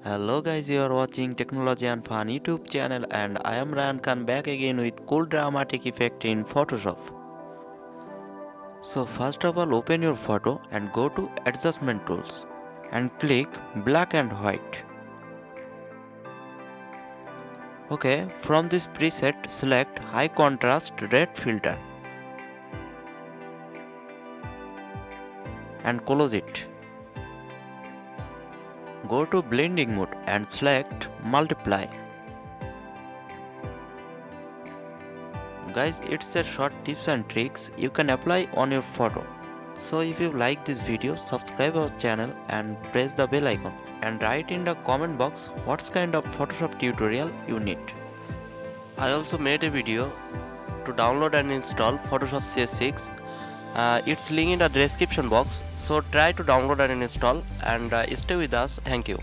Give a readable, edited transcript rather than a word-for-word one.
Hello guys, you are watching Technology and Fun YouTube channel and I am Ryan Khan back again with cool dramatic effect in Photoshop. So first of all open your photo and go to adjustment tools and click black and white. Okay, from this preset select high contrast red filter and close it. Go to blending mode and select multiply. Guys, it's a short tips and tricks you can apply on your photo. So if you like this video, subscribe our channel and press the bell icon and write in the comment box what kind of Photoshop tutorial you need. I also made a video to download and install Photoshop CS6. It's link in the description box. So try to download and install and stay with us. Thank you.